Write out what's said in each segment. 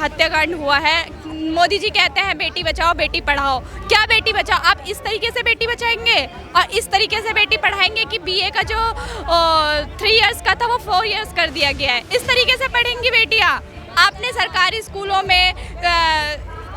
हत्याकांड हुआ है। मोदी जी कहते हैं बेटी बचाओ बेटी पढ़ाओ, क्या बेटी बचाओ? आप इस तरीके से बेटी बचाएंगे और इस तरीके से बेटी पढ़ाएंगे कि बीए का जो 3 इयर्स का था वो 4 इयर्स कर दिया गया है। इस तरीके से पढ़ेंगी बेटियाँ? आपने सरकारी स्कूलों में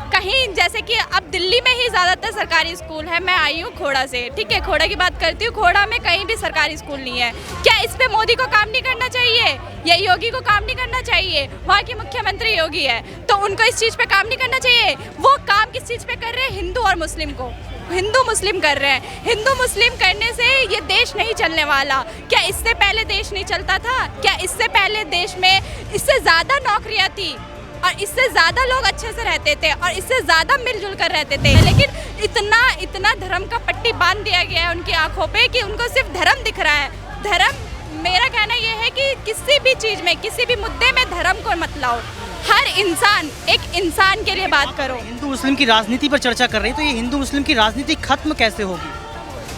कहीं, जैसे कि अब दिल्ली में ही ज़्यादातर सरकारी स्कूल है। मैं आई हूँ खोड़ा से, ठीक है, खोड़ा की बात करती हूँ। खोड़ा में कहीं भी सरकारी स्कूल नहीं है। क्या इस पे मोदी को काम नहीं करना चाहिए या योगी को काम नहीं करना चाहिए? वहाँ के मुख्यमंत्री योगी है, तो उनको इस चीज़ पे काम नहीं करना चाहिए? वो काम किस चीज़ पे कर रहे हैं? हिंदू और मुस्लिम को, हिंदू मुस्लिम कर रहे हैं। हिंदू मुस्लिम करने से ये देश नहीं चलने वाला। क्या इससे पहले देश नहीं चलता था? क्या इससे पहले देश में इससे ज़्यादा नौकरियाँ थी और इससे ज़्यादा लोग अच्छे से रहते थे और इससे ज़्यादा मिलजुल कर रहते थे? लेकिन इतना धर्म का पट्टी बांध दिया गया है उनकी आंखों पे कि उनको सिर्फ धर्म दिख रहा है। धर्म, मेरा कहना यह है कि किसी भी चीज़ में, किसी भी मुद्दे में धर्म को मत लाओ। हर इंसान एक इंसान के लिए बात करो। हिंदू मुस्लिम की राजनीति पर चर्चा कर रही है, तो ये हिंदू मुस्लिम की राजनीति खत्म कैसे होगी?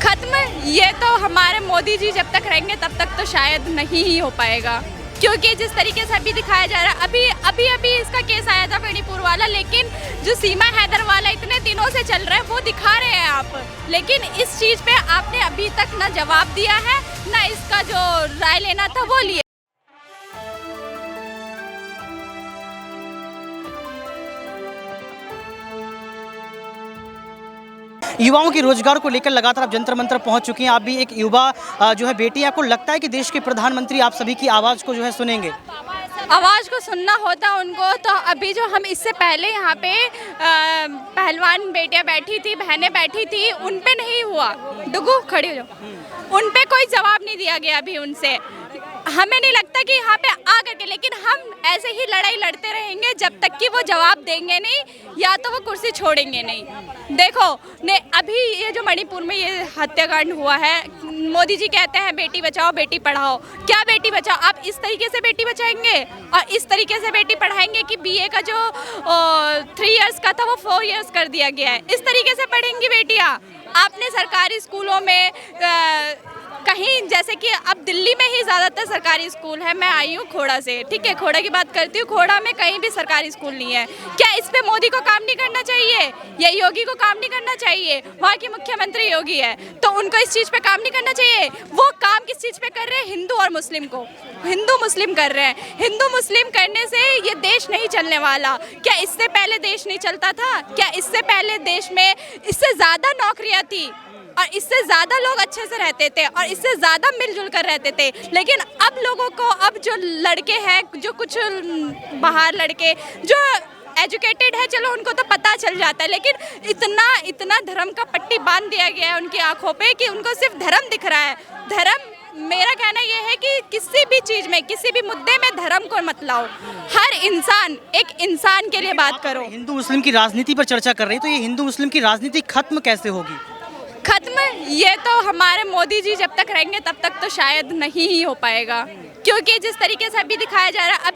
खत्म, ये तो हमारे मोदी जी जब तक रहेंगे तब तक तो शायद नहीं ही हो पाएगा, क्योंकि जिस तरीके से अभी दिखाया जा रहा है, अभी इसका केस आया था मणिपुर वाला, लेकिन जो सीमा हैदर वाला इतने दिनों से चल रहा है वो दिखा रहे हैं आप, लेकिन इस चीज़ पे आपने अभी तक ना जवाब दिया है, ना इसका जो राय लेना था वो लिया। युवाओं के रोजगार को लेकर लगातार आप जंतर मंतर पहुंच चुकी हैं। आप भी एक युवा जो है बेटी, आपको लगता है कि देश के प्रधानमंत्री आप सभी की आवाज़ को जो है सुनेंगे? आवाज़ को सुनना होता उनको तो अभी जो हम इससे पहले यहाँ पे पहलवान बेटियाँ बैठी थी, बहनें बैठी थी, उन पे नहीं हुआ। डुगू खड़ी हो जाओ, उन पे कोई जवाब नहीं दिया गया अभी उनसे। हमें नहीं लगता कि यहाँ पे आ करके, लेकिन हम ऐसे ही लड़ाई लड़ते रहेंगे जब तक कि वो जवाब देंगे नहीं या तो वो कुर्सी छोड़ेंगे नहीं। देखो ने अभी ये जो मणिपुर में ये हत्याकांड हुआ है, मोदी जी कहते हैं बेटी बचाओ बेटी पढ़ाओ, क्या बेटी बचाओ? आप इस तरीके से बेटी बचाएंगे और इस तरीके से बेटी पढ़ाएंगे कि बीए का जो 3 इयर्स का था वो 4 इयर्स कर दिया गया है। इस तरीके से पढ़ेंगी बेटियाँ? आपने सरकारी स्कूलों में कहीं, जैसे कि अब दिल्ली में ही ज़्यादातर सरकारी स्कूल है। मैं आई हूँ खोड़ा से, ठीक है, खोड़ा की बात करती हूँ। खोड़ा में कहीं भी सरकारी स्कूल नहीं है। क्या इस पे मोदी को काम नहीं करना चाहिए या योगी को काम नहीं करना चाहिए? वहाँ के मुख्यमंत्री योगी है, तो उनको इस चीज़ पे काम नहीं करना चाहिए? वो काम किस चीज़ पे कर रहे हैं? हिंदू और मुस्लिम को, हिंदू मुस्लिम कर रहे हैं। हिंदू मुस्लिम करने से ये देश नहीं चलने वाला। क्या इससे पहले देश नहीं चलता था? क्या इससे पहले देश में इससे ज़्यादा नौकरियाँ थी और इससे ज़्यादा लोग अच्छे से रहते थे और इससे ज़्यादा मिलजुल कर रहते थे? लेकिन अब लोगों को, अब जो लड़के हैं, जो कुछ बाहर लड़के जो एजुकेटेड है, चलो उनको तो पता चल जाता है, लेकिन इतना धर्म का पट्टी बांध दिया गया है उनकी आंखों पे कि उनको सिर्फ धर्म दिख रहा है। धर्म, मेरा कहना यह है कि किसी भी चीज़ में, किसी भी मुद्दे में धर्म को मत लाओ। हर इंसान एक इंसान के लिए बात करो। हिंदू मुस्लिम की राजनीति पर चर्चा कर रही है, तो ये हिंदू मुस्लिम की राजनीति खत्म कैसे होगी? खत्म, ये तो हमारे मोदी जी जब तक रहेंगे तब तक तो शायद नहीं ही हो पाएगा, क्योंकि जिस तरीके से अभी दिखाया जा रहा है,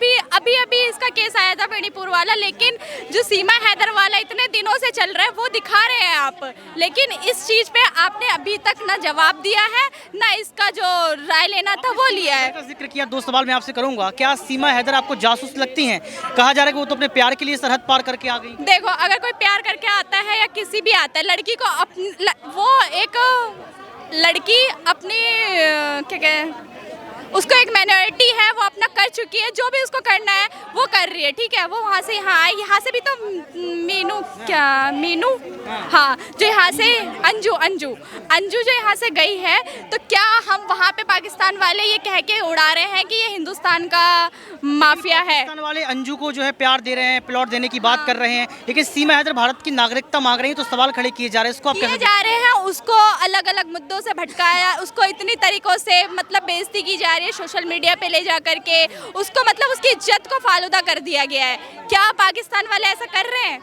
अभी इसका केस आया था मणिपुर वाला, लेकिन जो सीमा हैदर वाला इतने दिनों से चल रहा है वो दिखा रहे हैं आप, लेकिन इस चीज़ पे आपने अभी तक ना जवाब दिया है, ना इसका जो राय लेना था वो लिया है। जिक्र किया, 2 सवाल मैं आपसे करूंगा। क्या सीमा हैदर आपको जासूस लगती हैं? कहा जा रहा है कि वो तो अपने प्यार के लिए सरहद पार करके आ गई। देखो, अगर कोई प्यार करके आता है या किसी भी आता है, लड़की को वो एक लड़की अपनी क्या कहें, उसको एक माइनॉरिटी है, वो अपना कर चुकी है, जो भी उसको करना है वो कर रही है, ठीक है। वो वहाँ से यहाँ आई, यहाँ से भी तो मीनू हाँ, जो यहाँ से अंजू जो यहाँ से गई है, तो क्या हम वहाँ पे पाकिस्तान वाले ये कह के उड़ा रहे हैं कि ये हिंदुस्तान का माफिया है? पाकिस्तान वाले अंजू को जो है प्यार दे रहे हैं, प्लॉट देने की बात कर रहे हैं, लेकिन सीमा हैदर भारत की नागरिकता मांग रही है, तो सवाल खड़े किए जा रहे हैं। इसको आप कैसे जा रहे हैं? उसको अलग अलग मुद्दों से भटकाया, उसको इतनी तरीकों से मतलब बेइज्जती की जा रही है सोशल मीडिया पे ले जा करके, उसको मतलब उसकी इज्जत को फालूदा कर दिया गया है। क्या पाकिस्तान वाले ऐसा कर रहे हैं?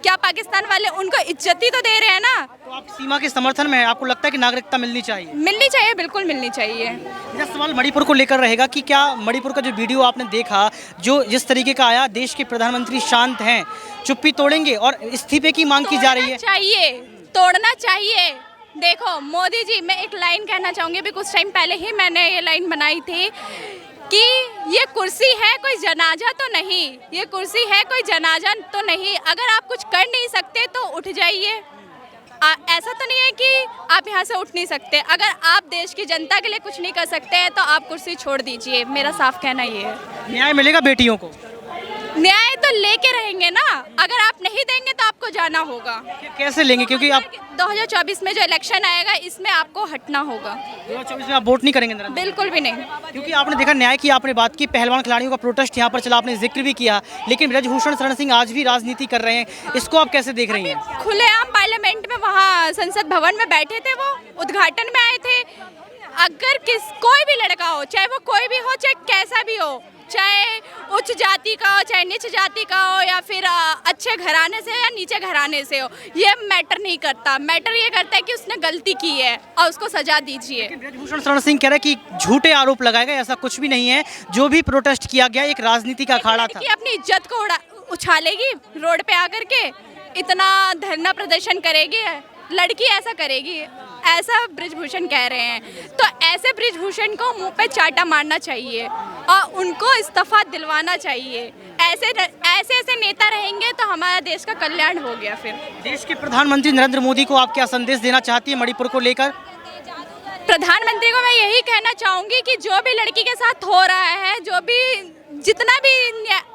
क्या पाकिस्तान वाले उनको इज्जत ही तो दे रहे हैं ना? तो आप सीमा के समर्थन में हैं, आपको लगता है कि नागरिकता मिलनी चाहिए? मिलनी चाहिए, बिल्कुल मिलनी चाहिए। मेरा सवाल मणिपुर को लेकर रहेगा कि क्या मणिपुर का जो वीडियो आपने देखा, जो जिस तरीके का आया, देश के प्रधानमंत्री शांत हैं, चुप्पी तोड़ेंगे और इस्तीफे की मांग की जा रही है? तोड़ना चाहिए। देखो मोदी जी, मैं एक लाइन कहना चाहूँगी, अभी कुछ टाइम पहले ही मैंने ये लाइन बनाई थी कि ये कुर्सी है कोई जनाजा तो नहीं, ये कुर्सी है कोई जनाजा तो नहीं। अगर आप कुछ कर नहीं सकते तो उठ जाइए। ऐसा तो नहीं है कि आप यहाँ से उठ नहीं सकते। अगर आप देश की जनता के लिए कुछ नहीं कर सकते हैं तो आप कुर्सी छोड़ दीजिए। मेरा साफ कहना ये है। न्याय मिलेगा बेटियों को? न्याय तो लेके रहेंगे ना। अगर आप नहीं देंगे तो आपको जाना होगा। कैसे लेंगे? क्योंकि आप 2024 में जो इलेक्शन आएगा इसमें आपको हटना होगा। 2024 में आप वोट नहीं करेंगे नरेंद्र? बिल्कुल भी नहीं। क्योंकि आपने देखा न्याय की आपने बात की, पहलवान खिलाड़ियों का प्रोटेस्ट यहाँ पर चला, आपने जिक्र भी किया, लेकिन ब्रजभूषण शरण सिंह आज भी राजनीति कर रहे हैं। इसको आप कैसे देख रही हैं? खुलेआम पार्लियामेंट में वहाँ संसद भवन में बैठे थे, वो उद्घाटन में आए थे। अगर कोई भी लड़का हो, चाहे वो कोई भी हो, चाहे कैसा भी हो, चाहे उच्च जाति का हो, चाहे नीच जाति का हो, या फिर अच्छे घराने से या नीचे घराने से हो, ये मैटर नहीं करता। मैटर ये करता है कि उसने गलती की है और उसको सजा दीजिए। ब्रजभूषण शरण सिंह कह रहे हैं कि झूठे आरोप लगाए गए, ऐसा कुछ भी नहीं है। जो भी प्रोटेस्ट किया गया एक राजनीति का अखाड़ा था। कि अपनी इज्जत को उछालेगी रोड पे आकर के, इतना धरना प्रदर्शन करेगी, लड़की ऐसा करेगी, ऐसा ब्रजभूषण कह रहे हैं। तो ऐसे ब्रजभूषण को मुंह पे चाटा मारना चाहिए और उनको इस्तीफा दिलवाना चाहिए। ऐसे नेता रहेंगे तो हमारा देश का कल्याण हो गया। फिर देश के प्रधानमंत्री नरेंद्र मोदी को आप क्या संदेश देना चाहती है मणिपुर को लेकर? प्रधानमंत्री को मैं यही कहना चाहूँगी कि जो भी लड़की के साथ हो रहा है, जो भी जितना भी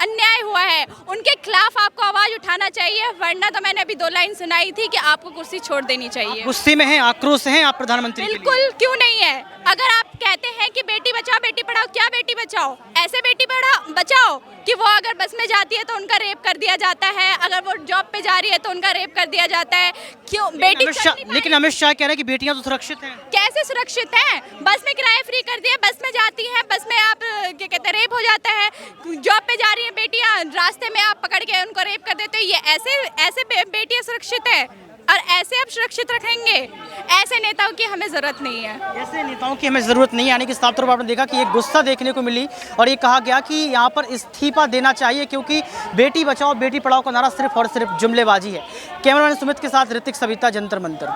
अन्याय हुआ है, उनके खिलाफ आपको आवाज उठाना चाहिए। वरना तो मैंने अभी 2 लाइन सुनाई थी कि आपको कुर्सी छोड़ देनी चाहिए। गुस्से में हैं, आक्रोश हैं आप प्रधानमंत्री? बिल्कुल, क्यों नहीं है। अगर आप कहते हैं कि बेटी बचाओ बेटी पढ़ाओ, क्या बेटी बचाओ? ऐसे बेटी बचाओ कि वो अगर बस में जाती है तो उनका रेप कर दिया जाता है, अगर वो जॉब पे जा रही है तो उनका रेप कर दिया जाता है। क्यों बेटी? लेकिन अमित शाह कह रहे हैं कि बेटियां तो सुरक्षित हैं। कैसे सुरक्षित हैं? बस में किराया फ्री कर दिया, बस में जाती है, बस में आप क्या कहते हैं, रेप हो जाता है। जॉब पे जा रही है बेटियां, रास्ते में आप पकड़ के उनको रेप कर देते हो। ये ऐसे बेटियां सुरक्षित है और ऐसे आप सुरक्षित रखेंगे? ऐसे नेताओं की हमें जरूरत नहीं है। ऐसे नेताओं की हमें जरूरत नहीं है, यानी कि साफ तौर पर आपने देखा कि एक गुस्सा देखने को मिली और ये कहा गया कि यहाँ पर इस्तीफा देना चाहिए क्योंकि बेटी बचाओ बेटी पढ़ाओ का नारा सिर्फ और सिर्फ जुमलेबाजी है। कैमरामैन सुमित के साथ ऋतिक सविता, जंतर मंतर।